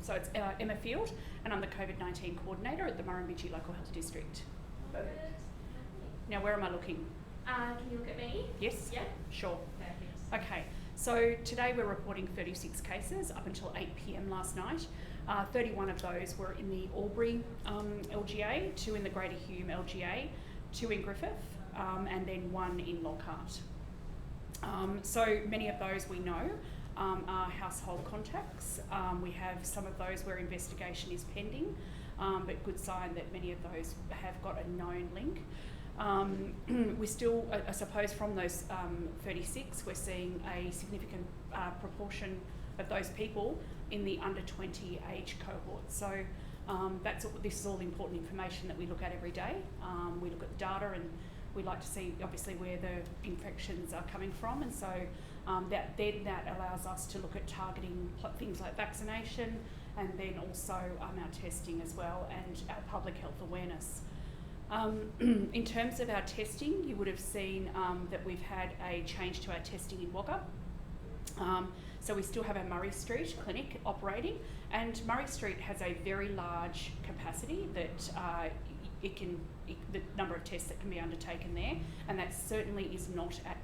So it's Emma Field, and I'm the COVID-19 coordinator at the Murrumbidgee Local Health District. Perfect. Now, where am I looking? Can you look at me? Yes? Yeah. Sure. Perfect. Okay, so today we're reporting 36 cases up until 8 p.m. last night. 31 of those were in the Aubrey LGA, 2 in the Greater Hume LGA, 2 in Griffith, and then 1 in Lockhart. So many of those we know are household contacts. We have some of those where investigation is pending, but good sign that many of those have got a known link. We still, I suppose, from those 36, we're seeing a significant proportion of those people in the under 20 age cohort. So this is all important information that we look at every day. We look at the data and we like to see obviously where the infections are coming from, and so that allows us to look at targeting things like vaccination, and then also our testing as well, and our public health awareness. In terms of our testing, you would have seen that we've had a change to our testing in Wagga. So we still have our Murray Street clinic operating, and Murray Street has a very large capacity that the number of tests that can be undertaken there, and that certainly is not at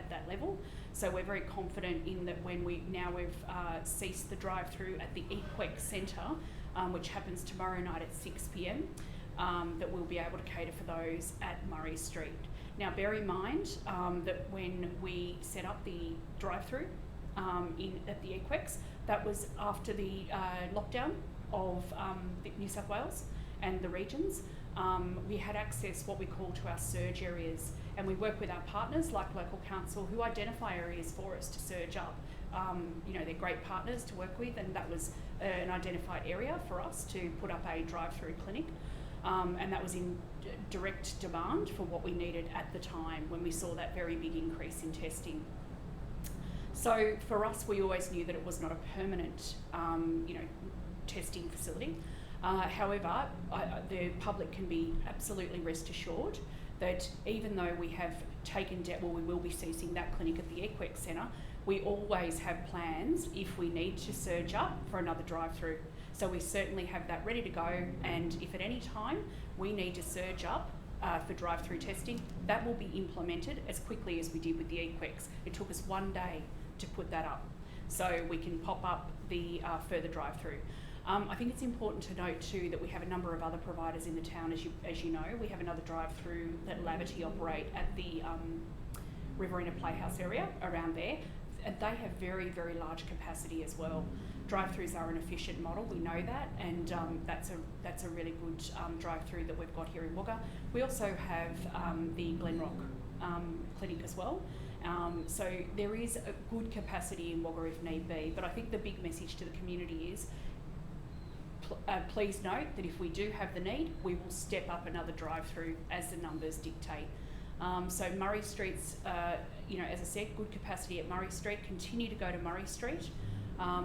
that level. So we're very confident in that when we've ceased the drive-through at the EQUEX Centre, which happens tomorrow night at 6 p.m, that we'll be able to cater for those at Murray Street. Now bear in mind that when we set up the drive-through at the EQUEX, that was after the lockdown of New South Wales and the regions. We had access, what we call, to our surge areas, and we work with our partners like local council who identify areas for us to surge up. They're great partners to work with, and that was an identified area for us to put up a drive-through clinic. And that was in direct demand for what we needed at the time when we saw that very big increase in testing. So for us, we always knew that it was not a permanent, testing facility. However, the public can be absolutely rest assured that even though we have we will be ceasing that clinic at the EQUEX Centre, we always have plans if we need to surge up for another drive-through. So we certainly have that ready to go, and if at any time we need to surge up for drive-through testing, that will be implemented as quickly as we did with the EQUEX. It took us 1 day to put that up, so we can pop up the further drive-through. I think it's important to note too that we have a number of other providers in the town, as you know. We have another drive-through that Laverty operate at the Riverina Playhouse area around there, and they have very, very large capacity as well. Drive-throughs are an efficient model, we know that, and that's a really good drive-through that we've got here in Wagga. We also have the Glenrock clinic as well. So there is a good capacity in Wagga if need be, but I think the big message to the community is please note that if we do have the need, we will step up another drive-through as the numbers dictate. So Murray Street's, as I said, good capacity at Murray Street. Continue to go to Murray Street.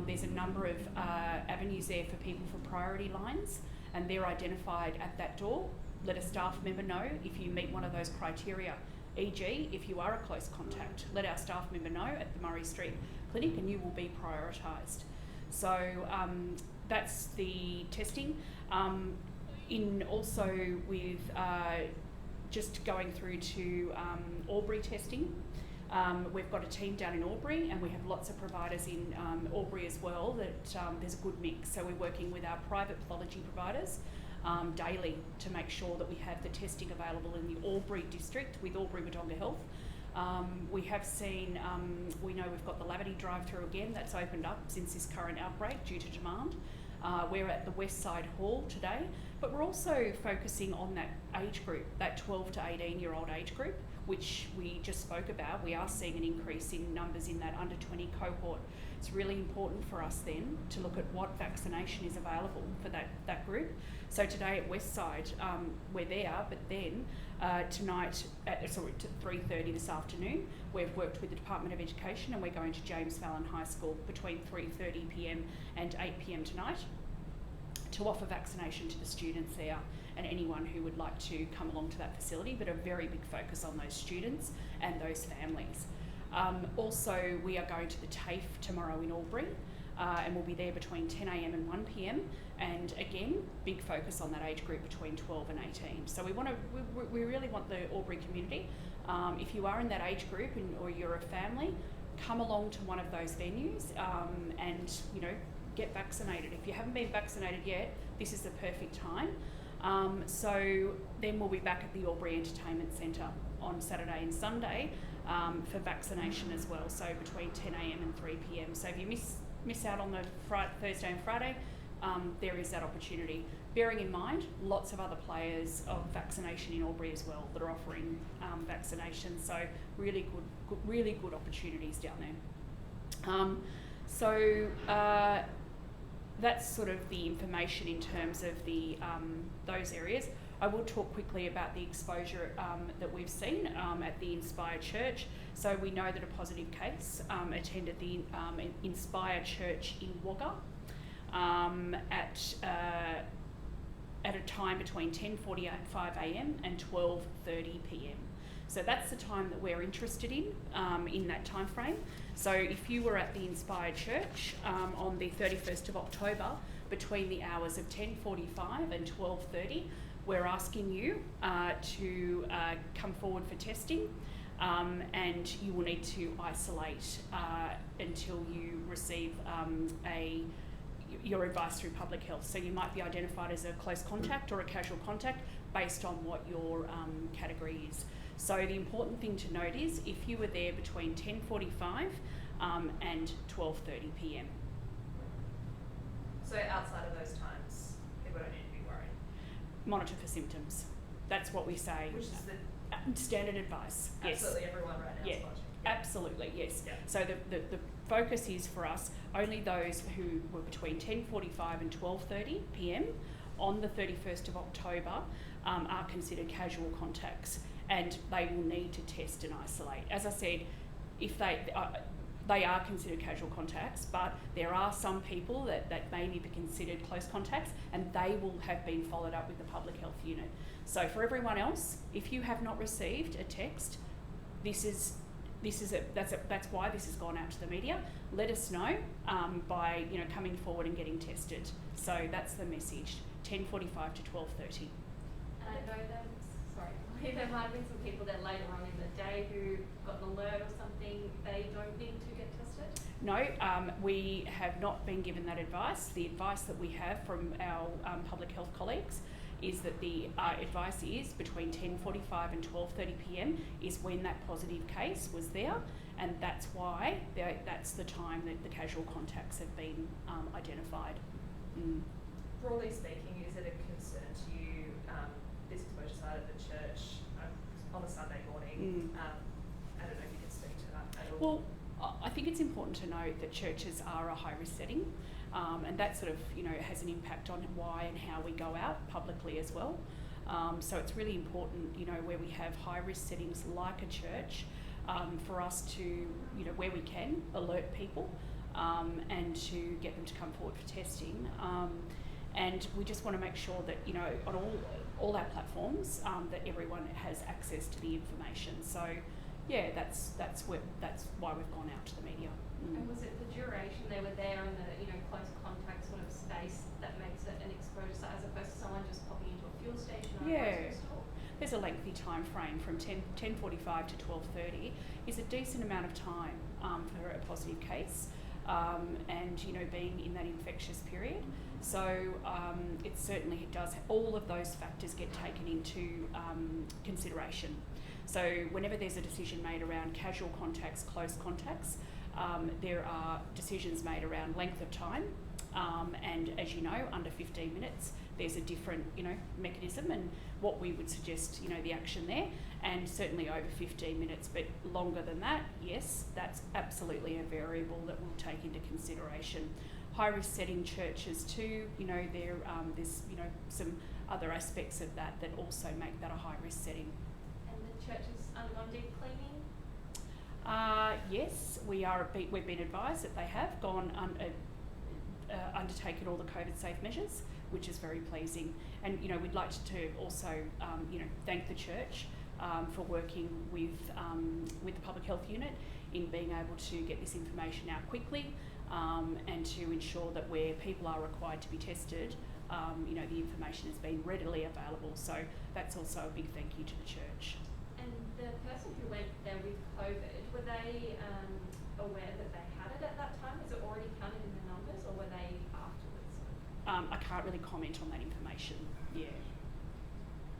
There's a number of avenues there for people for priority lines, and they're identified at that door. Let a staff member know if you meet one of those criteria, e.g. if you are a close contact. Let our staff member know at the Murray Street clinic and you will be prioritised. So that's the testing. Also with just going through to Aubrey testing, we've got a team down in Aubrey, and we have lots of providers in Aubrey as well that there's a good mix. So we're working with our private pathology providers daily to make sure that we have the testing available in the Aubrey district with Aubrey-Wodonga Health. We have seen, we know we've got the Laverty drive-through again, that's opened up since this current outbreak due to demand. We're at the West Side Hall today, but we're also focusing on that age group, that 12 to 18-year-old age group, which we just spoke about. We are seeing an increase in numbers in that under 20 cohort. It's really important for us then to look at what vaccination is available for that group. So today at West Side, we're there, but then tonight, at 3:30 this afternoon, we've worked with the Department of Education, and we're going to James Fallon High School between 3:30 p.m. and 8 p.m. tonight to offer vaccination to the students there and anyone who would like to come along to that facility, but a very big focus on those students and those families. Also, we are going to the TAFE tomorrow in Aubrey. and we'll be there between 10 a.m. and 1 p.m. And again, big focus on that age group between 12 and 18. So we really want the Aubrey community. If you are in that age group or you're a family, come along to one of those venues and get vaccinated. If you haven't been vaccinated yet, this is the perfect time. So then we'll be back at the Aubrey Entertainment Centre on Saturday and Sunday for vaccination as well. So between 10 a.m. and 3 p.m. So if you miss out on the Thursday and Friday, there is that opportunity. Bearing in mind, lots of other players of vaccination in Aubrey as well that are offering vaccination. So really good opportunities down there. That's sort of the information in terms of the those areas. I will talk quickly about the exposure that we've seen at the Inspire Church. So we know that a positive case attended the Inspire Church in Wagga at a time between 10:45 a.m. and 12:30 p.m. So that's the time that we're interested in that time frame. So if you were at the Inspired Church on the 31st of October between the hours of 10:45 and 12:30, we're asking you to come forward for testing, and you will need to isolate until you receive your advice through public health. So you might be identified as a close contact or a casual contact based on what your category is. So the important thing to note is if you were there between 10:45 and 12:30 p.m. So outside of those times, people don't need to be worried. Monitor for symptoms. That's what we say. Which is the standard advice. Absolutely Yes. everyone right now Yeah. is watching. Absolutely, yes. Yeah. So the focus is for us only those who were between 10:45 and 12:30 p.m. on the 31st of October are considered casual contacts, and they will need to test and isolate. As I said, if they are considered casual contacts, but there are some people that may be considered close contacts, and they will have been followed up with the public health unit. So for everyone else, if you have not received a text, that's why this has gone out to the media. Let us know by coming forward and getting tested. So that's the message. 10:45 to 12:30. And I know that, there might have been some people that later on in the day who got an alert or something, they don't need to get tested? No, we have not been given that advice. The advice that we have from our public health colleagues is that the advice is between 10:45 and 12:30 p.m. is when that positive case was there, and that's why that's the time that the casual contacts have been identified. Broadly speaking, is it a concern to you, this exposure side of the church on a Sunday morning? I don't know if you can speak to that at all. Well, I think it's important to note that churches are a high-risk setting, and that sort of has an impact on why and how we go out publicly as well. So it's really important, where we have high-risk settings like a church, for us to, where we can, alert people and to get them to come forward for testing. And we just want to make sure that, on all our platforms, that everyone has access to the information. So, yeah, that's why we've gone out to the media. And was it the duration they were there in the close contact sort of space that makes it an exposure site as opposed to someone just popping into a fuel station or a grocery store? There's a lengthy time frame from 10:45 to 12:30 is a decent amount of time for a positive case, and being in that infectious period. So it certainly does. All of those factors get taken into consideration. So whenever there's a decision made around casual contacts, close contacts, there are decisions made around length of time, and as you know, under 15 minutes, there's a different, mechanism, and what we would suggest, the action there, and certainly over 15 minutes, but longer than that, yes, that's absolutely a variable that we'll take into consideration. High-risk setting churches too, there's, some other aspects of that also make that a high-risk setting. And the church has undergone deep cleaning? Yes, we've been advised that they have undertaken all the COVID safe measures, which is very pleasing. And we'd like to also thank the church for working with the public health unit in being able to get this information out quickly, and to ensure that where people are required to be tested, the information has been readily available. So that's also a big thank you to the church. And the person who went there with COVID, were they aware that they had it at that time? Was it already counted in the numbers, or were they afterwards? I can't really comment on that information. Yeah.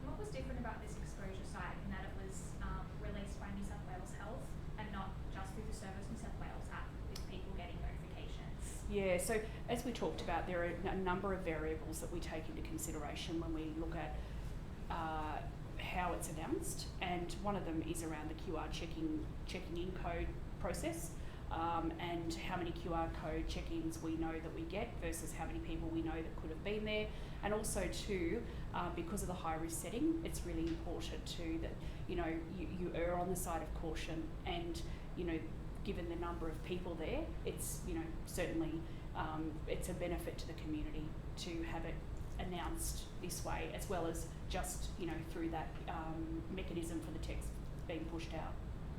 What was different about this exposure site in that it was released by New South Wales Health and not just through the Service New South Wales app with people getting notifications? Yeah, so as we talked about, there are a number of variables that we take into consideration when we look at how it's announced, and one of them is around the QR checking in code process, and how many QR code check-ins we know that we get versus how many people we know that could have been there. And also too, because of the high risk setting, it's really important too that you err on the side of caution, and given the number of people there, it's certainly it's a benefit to the community to have it announced this way, as well as just through that mechanism for the text being pushed out.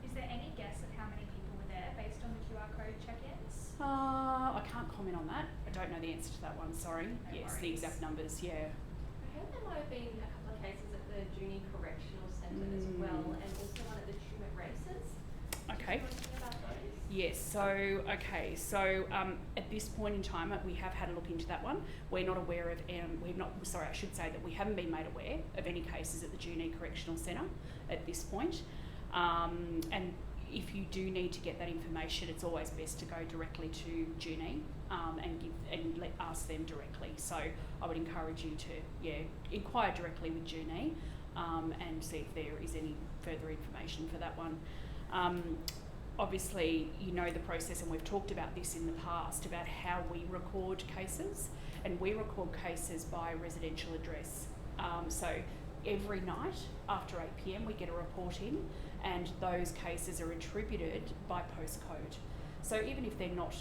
Is there any guess at how many people were there based on the QR code check-ins? I can't comment on that. I don't know the answer to that one, sorry. No Yes, the worries. exact numbers, yeah. I heard there might have been a couple of cases at the Junior Correctional Centre as well, and also one at the Tumut Races. Okay. Do you know anything about those? Yes, so at this point in time, we have had a look into that one. We're not aware of, I should say that we haven't been made aware of any cases at the Junior Correctional Centre at this point. And if you do need to get that information, it's always best to go directly to Juni and ask them directly. So I would encourage you to inquire directly with Juni and see if there is any further information for that one. Obviously, the process, and we've talked about this in the past, about how we record cases, and we record cases by residential address. So every night after 8 p.m. we get a report in, and those cases are attributed by postcode. So even if they're not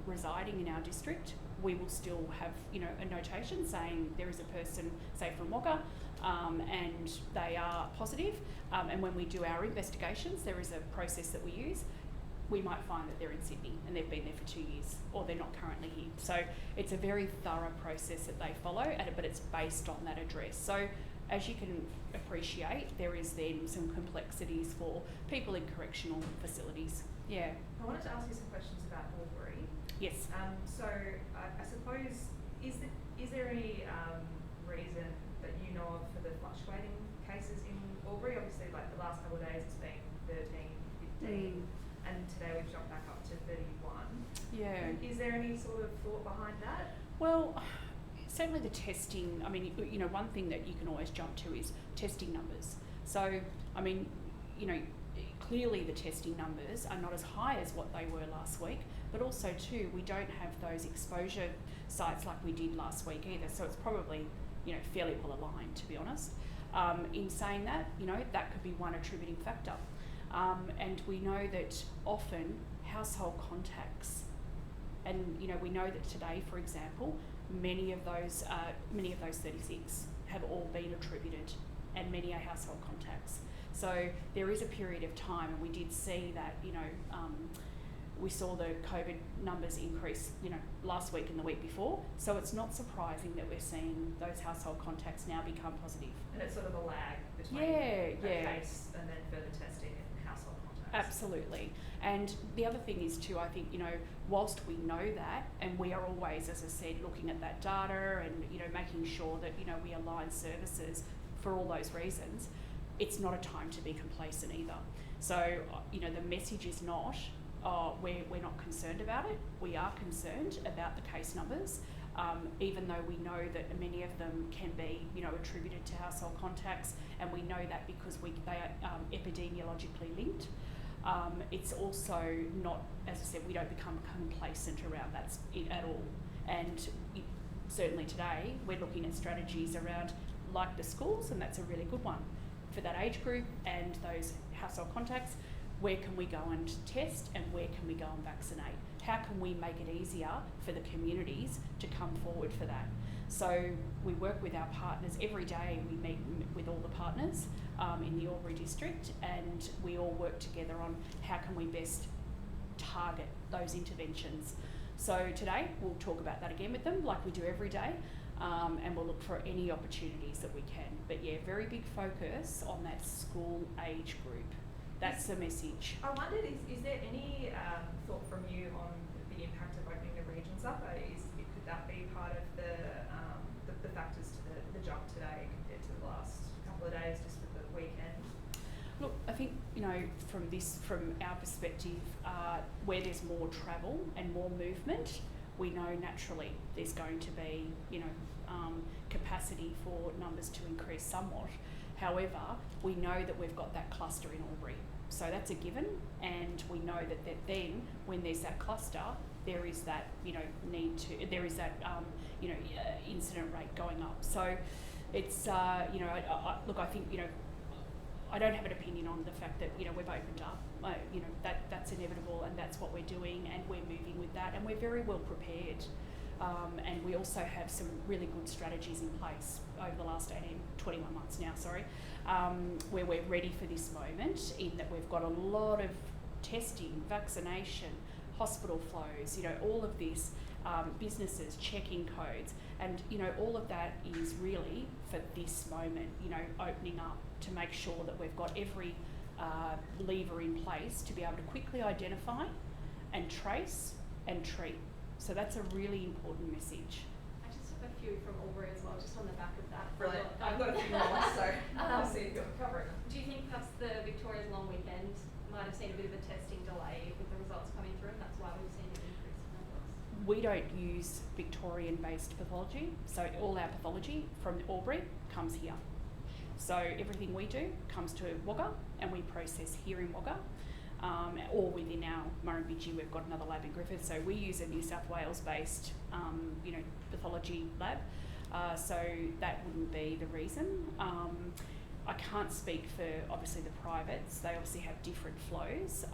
residing in our district, we will still have a notation saying there is a person, say from Wagga, and they are positive, and when we do our investigations, there is a process that we use. We might find that they're in Sydney and they've been there for 2 years, or they're not currently here. So it's a very thorough process that they follow, but it's based on that address. So as you can appreciate, there is then some complexities for people in correctional facilities. Yeah. I wanted to ask you some questions about Aubrey. Yes. So I suppose, is there any reason that you know of for the fluctuating cases in Aubrey? Obviously, like the last couple of days it's been 13, 15, and today we've jumped back up to 31. Yeah. Is there any sort of thought behind that? Well, certainly the testing, one thing that you can always jump to is testing numbers. So, clearly the testing numbers are not as high as what they were last week, but also too, we don't have those exposure sites like we did last week either. So it's probably, fairly well aligned, to be honest. In saying that, that could be one attributing factor. And we know that often household contacts, and we know that today, for example, many of those 36 have all been attributed, and many are household contacts. So there is a period of time, and we did see that, we saw the COVID numbers increase, last week and the week before. So it's not surprising that we're seeing those household contacts now become positive. And it's sort of a lag between a case and then further testing and household contacts. Absolutely. And the other thing is too, I think, whilst we know that, and we are always, as I said, looking at that data and, making sure that, we align services for all those reasons, it's not a time to be complacent either. So, the message is not, we're not concerned about it. We are concerned about the case numbers, even though we know that many of them can be, attributed to household contacts, and we know that because they are epidemiologically linked. It's also not, as I said, we don't become complacent around that at all. And certainly today, we're looking at strategies around, like the schools, and that's a really good one for that age group and those household contacts. where can we go and test and where can we go and vaccinate? How can we make it easier for the communities to come forward for that? So we work with our partners every day. We meet with all the partners in the Aubrey district, and we all work together on how can we best target those interventions. So today we'll talk about that again with them, like we do every day, and we'll look for any opportunities that we can. But yeah, very big focus on that school age group. That's the message. I wondered, is there any thought from you on the impact of opening the regions up? Could that be part of the factors to the jump today compared to the last couple of days, just with the weekend? Look, I think, you know, from our perspective, where there's more travel and more movement, we know naturally there's going to be, you know, capacity for numbers to increase somewhat. However, we know that we've got that cluster in Aubrey. So that's a given, and we know that then when there's that cluster, there is that, you know, incident rate going up. So it's, you know, look, I think, you know, I don't have an opinion on the fact that, you know, we've opened up. You know, that's inevitable, and that's what we're doing, and we're moving with that, and we're very well prepared. And we also have some really good strategies in place over the last 21 months now, where we're ready for this moment, in that we've got a lot of testing, vaccination, hospital flows, you know, all of this, businesses, check-in codes, and, you know, all of that is really for this moment, you know, opening up to make sure that we've got every lever in place to be able to quickly identify and trace and treat. So that's a really important message. I just have a few from Aubrey as well, just on the back of that. Brilliant. I've got a few more, so I'll see if you're covering them. Do you think perhaps the Victoria's long weekend might have seen a bit of a testing delay with the results coming through, and that's why we've seen an increase in numbers? We don't use Victorian-based pathology, so all our pathology from Aubrey comes here. So everything we do comes to Wagga, and we process here in Wagga. Or within our Murrumbidgee, we've got another lab in Griffith. So we use a New South Wales-based, you know, pathology lab. So that wouldn't be the reason. I can't speak for obviously the privates. They obviously have different flows,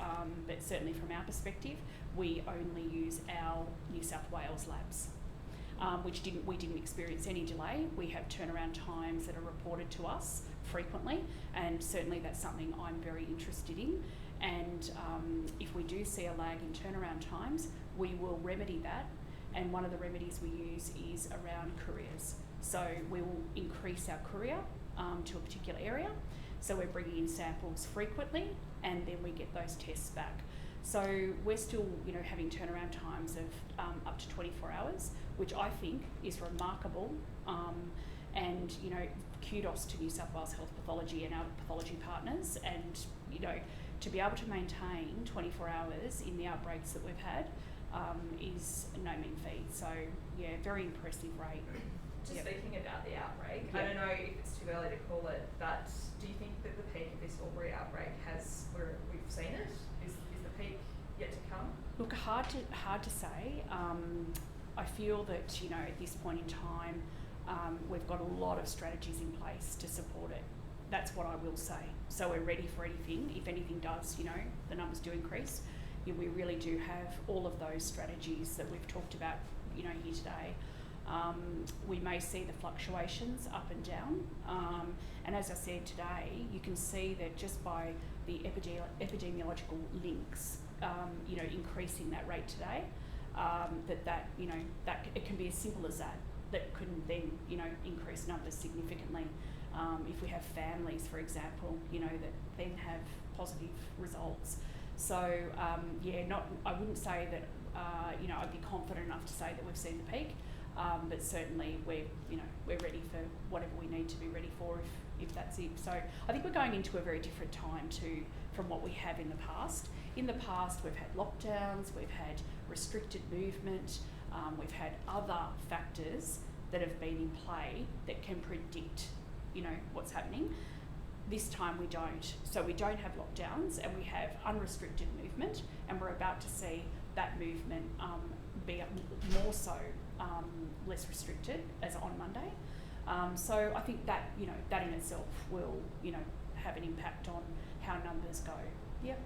but certainly from our perspective, we only use our New South Wales labs, we didn't experience any delay. We have turnaround times that are reported to us frequently, and certainly that's something I'm very interested in. And if we do see a lag in turnaround times, we will remedy that. And one of the remedies we use is around couriers. So we will increase our courier to a particular area. So we're bringing in samples frequently, and then we get those tests back. So we're still, you know, having turnaround times of up to 24 hours, which I think is remarkable. And, you know, kudos to New South Wales Health Pathology and our pathology partners. And, you know, to be able to maintain 24 hours in the outbreaks that we've had is no mean feat. So, yeah, very impressive rate. Just speaking about the outbreak, Yep. I don't know if it's too early to call it, but do you think that the peak of this Aubrey outbreak we've seen it? Is the peak yet to come? Look, hard to say. I feel that, you know, at this point in time, we've got a lot of strategies in place to support it. That's what I will say. So we're ready for anything. If anything does, you know, the numbers do increase. You know, we really do have all of those strategies that we've talked about, you know, here today. We may see the fluctuations up and down. And as I said today, you can see that just by the epidemiological links, you know, increasing that rate today, that you know, that it can be as simple as that. That can then, you know, increase numbers significantly. If we have families, for example, you know, that then have positive results. So yeah, I wouldn't say that, you know, I'd be confident enough to say that we've seen the peak, but certainly we're ready for whatever we need to be ready for if that's it. So I think we're going into a very different time from what we have in the past. In the past, we've had lockdowns, we've had restricted movement, we've had other factors that have been in play that can predict, you know, what's happening. This time we don't. So we don't have lockdowns, and we have unrestricted movement, and we're about to see that movement be more so less restricted as on Monday. So I think that, you know, that in itself will, you know, have an impact on how numbers go. Yep.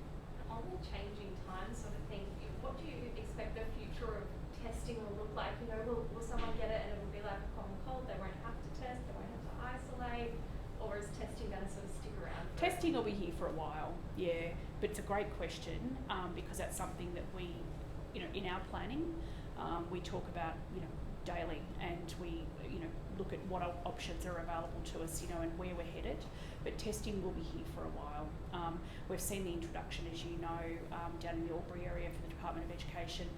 on the changing times sort of thing, what do you expect the future of testing will look like? You know, will someone get it and it will be like a common cold, they won't have to test, they won't have to isolate, or is testing going to sort of stick around? Testing will be here for a while, yeah, but it's a great question because that's something that we, you know, in our planning, we talk about, you know, daily, and we, you know, look at what options are available to us, you know, and where we're headed. But testing will be here for a while. We've seen the introduction, as you know, down in the Aubrey area for the Department of Education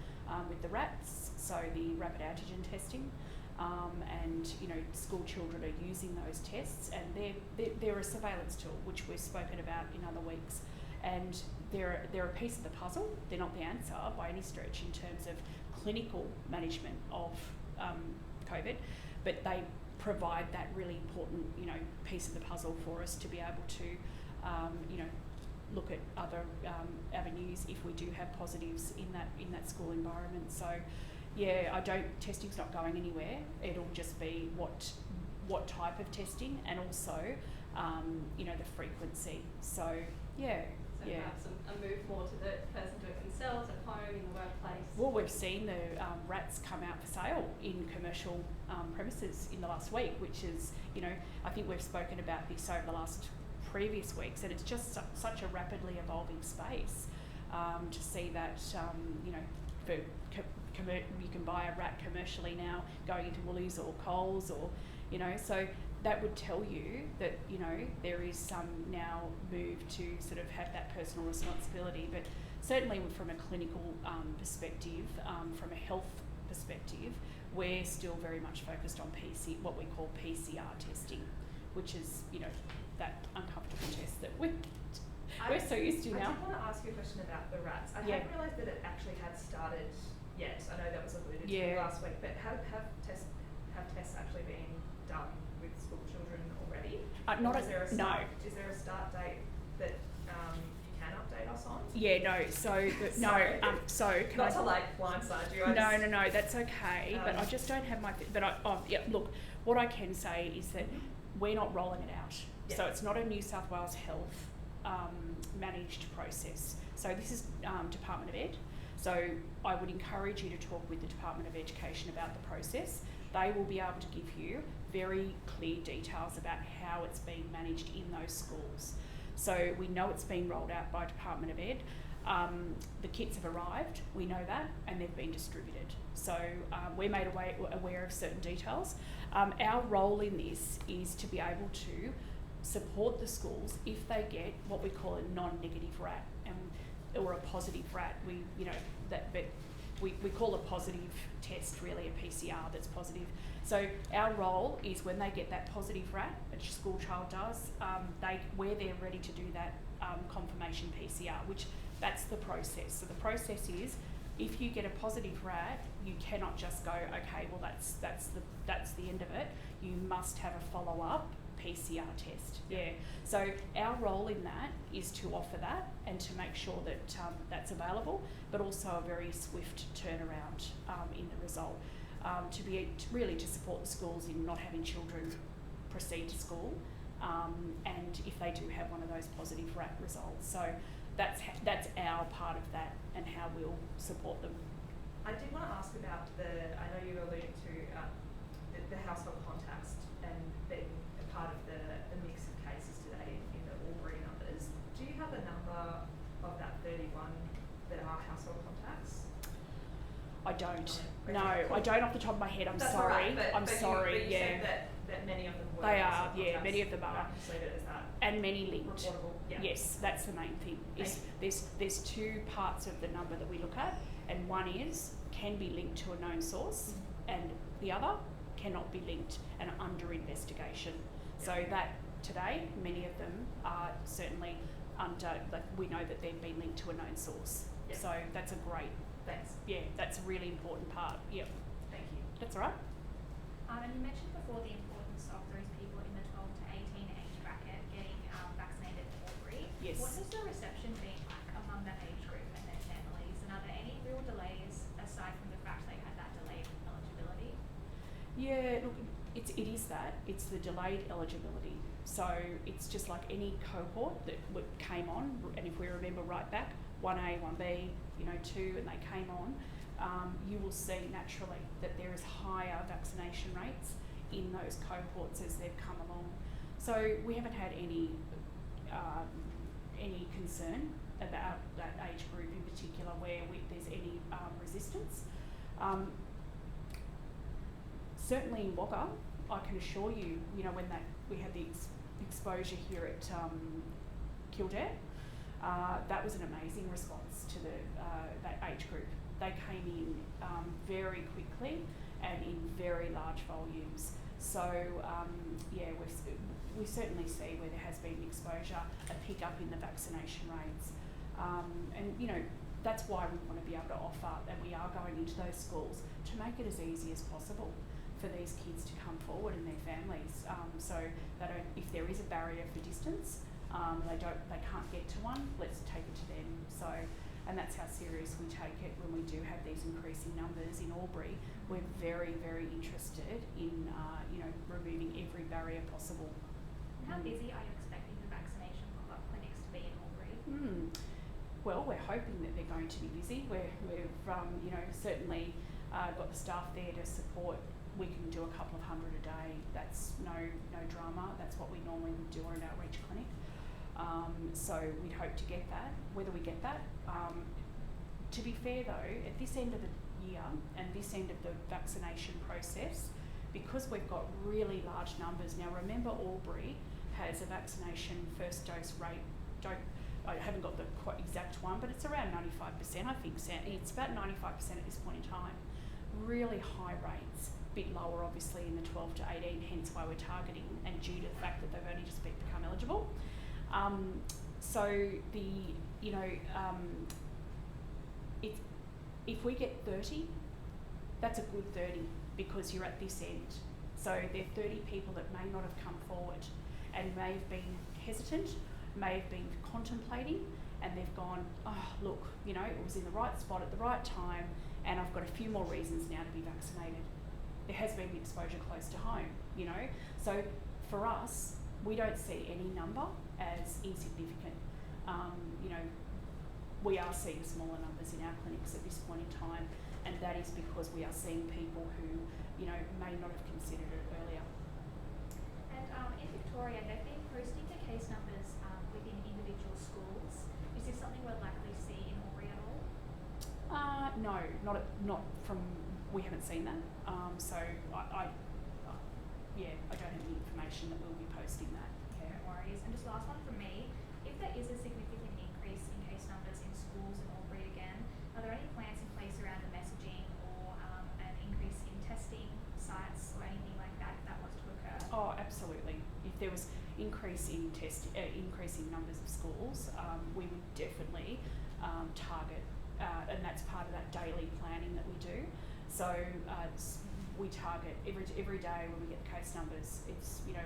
with the RATs, so the rapid antigen testing. And you know, school children are using those tests, and they're a surveillance tool, which we've spoken about in other weeks, and they're a piece of the puzzle. They're not the answer by any stretch in terms of clinical management of COVID, but they provide that really important, you know, piece of the puzzle for us to be able to, you know, look at other avenues if we do have positives in that school environment. So. Yeah, testing's not going anywhere. It'll just be what type of testing, and also, you know, the frequency. So, yeah. So perhaps a move more to the person do it themselves at home, in the workplace. Well, we've seen the RATs come out for sale in commercial premises in the last week, which is, you know, I think we've spoken about this over the last previous weeks, and it's just such a rapidly evolving space to see that, you know, for you can buy a rat commercially now going into Woolies or Coles, or, you know, so that would tell you that, you know, there is some now move to sort of have that personal responsibility. But certainly from a clinical perspective, from a health perspective, we're still very much focused on what we call PCR testing, which is, you know, that uncomfortable test that we're so used to now. I did want to ask you a question about the rats. I hadn't realised that it actually had started yet. I know that was alluded to last week, but have tests actually been done with school children already? Is there a start date that you can update us on? Yeah, no. So can not to like blindside you. No, that's okay. But I just don't have my. Look, what I can say is that we're not rolling it out. Yeah. So it's not a New South Wales Health managed process. So this is Department of Ed. So I would encourage you to talk with the Department of Education about the process. They will be able to give you very clear details about how it's being managed in those schools. So we know it's being rolled out by Department of Ed. The kits have arrived, we know that, and they've been distributed. So we're made aware of certain details. Our role in this is to be able to support the schools if they get what we call a non-negative rat or a positive rat. We call a positive test really a PCR that's positive. So our role is when they get that positive rat, a school child does, we're there ready to do that confirmation PCR, which that's the process. So the process is, if you get a positive rat, you cannot just go, okay, well that's the end of it. You must have a follow-up PCR test. Yeah. So our role in that is to offer that and to make sure that that's available, but also a very swift turnaround in the result, to support the schools in not having children proceed to school, and if they do have one of those positive rat results. So that's our part of that and how we'll support them. I did want to ask about I know you were alluding to the household contacts and being a part of the mix of cases today in the Aubrey numbers. Do you have a number of that 31 that are household contacts? I don't. Okay. No, I don't off the top of my head. I'm That's sorry. All right, I'm sorry. You said that many of them were. They are. household Yeah, contacts. many of them are. I can just leave it as that. And many linked. Reportable. Yeah. Yes, that's the main thing. There's two parts of the number that we look at, and one is can be linked to a known source, and the other cannot be linked and under investigation. So that today, many of them are certainly under. We know that they've been linked to a known source. Yeah. So that's a great. Thanks. Yeah, that's a really important part. Yep. Thank you. That's all right. And you mentioned before the importance of those people in the 12 to 18 age bracket getting vaccinated at Aubrey. Yes. What has the reception been like among that age group and their families? And are there any real delays aside from the fact they had that delayed eligibility? Yeah, look, it is that. It's the delayed eligibility. So it's just like any cohort that came on, and if we remember right back, 1A, 1B, 2, and they came on, you will see naturally that there is higher vaccination rates in those cohorts as they've come along. So we haven't had any concern about that age group in particular where there's any resistance. Certainly in Wagga, I can assure you, when we had the exposure here at Kildare, that was an amazing response to that age group. They came in very quickly and in very large volumes. So we certainly see where there has been exposure, a pick up in the vaccination rates, and that's why we want to be able to offer, and we are going into those schools to make it as easy as possible for these kids to come forward and their families. So they don't, if there is a barrier for distance, they can't get to one, let's take it to them. So, and that's how serious we take it when we do have these increasing numbers in Aubrey. We're very, very interested in removing every barrier possible. And how busy are you expecting the vaccination pop-up clinics to be in Aubrey? Well, we're hoping that they're going to be busy. We've certainly got the staff there to support. We can do a couple of hundred a day. That's no drama. That's what we normally would do on an outreach clinic. So we'd hope to get that. Whether we get that, to be fair though, at this end of the year and this end of the vaccination process, because we've got really large numbers. Now remember, Aubrey has a vaccination first dose rate. I haven't got the quite exact one, but it's around 95%. I think it's about 95% at this point in time. Really high rates. Bit lower obviously in the 12 to 18, hence why we're targeting, and due to the fact that they've only just become eligible. If we get 30, that's a good 30 because you're at this end. So there are 30 people that may not have come forward and may have been hesitant, may have been contemplating, and they've gone, oh look, it was in the right spot at the right time, and I've got a few more reasons now to be vaccinated. There has been exposure close to home, So for us, we don't see any number as insignificant. We are seeing smaller numbers in our clinics at this point in time, and that is because we are seeing people who, may not have considered it earlier. And in Victoria, they've been posting the case numbers within individual schools. Is this something we'll likely see in Aubrey at all? No, not from. We haven't seen that. So I don't have any information that we'll be posting that. Yeah. No worries. And just last one from me. If there is a significant increase in case numbers in schools in Aubrey again, are there any plans in place around the messaging or an increase in testing sites or anything like that if that was to occur? Oh, absolutely. If there was increasing numbers of schools, we would definitely target, and that's part of that daily planning that we do. So we target every day when we get the case numbers. It's and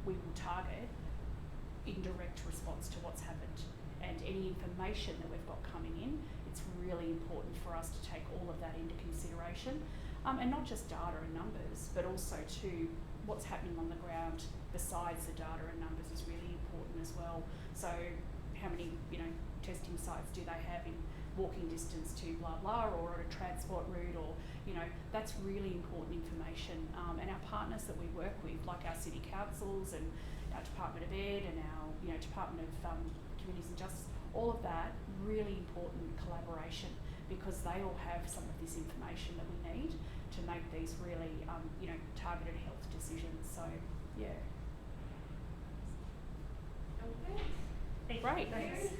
we will target in direct response to what's happened, and any information that we've got coming in. It's really important for us to take all of that into consideration, and not just data and numbers, but also to what's happening on the ground besides the data and numbers is really important as well. So how many testing sites do they have in walking distance to blah blah, or on a transport route, or that's really important information. And our partners that we work with, like our city councils and our Department of Ed and our Department of Communities and Justice, all of that, really important collaboration, because they all have some of this information that we need to make these really targeted health decisions. So yeah. Okay. Thank Great, you. thanks.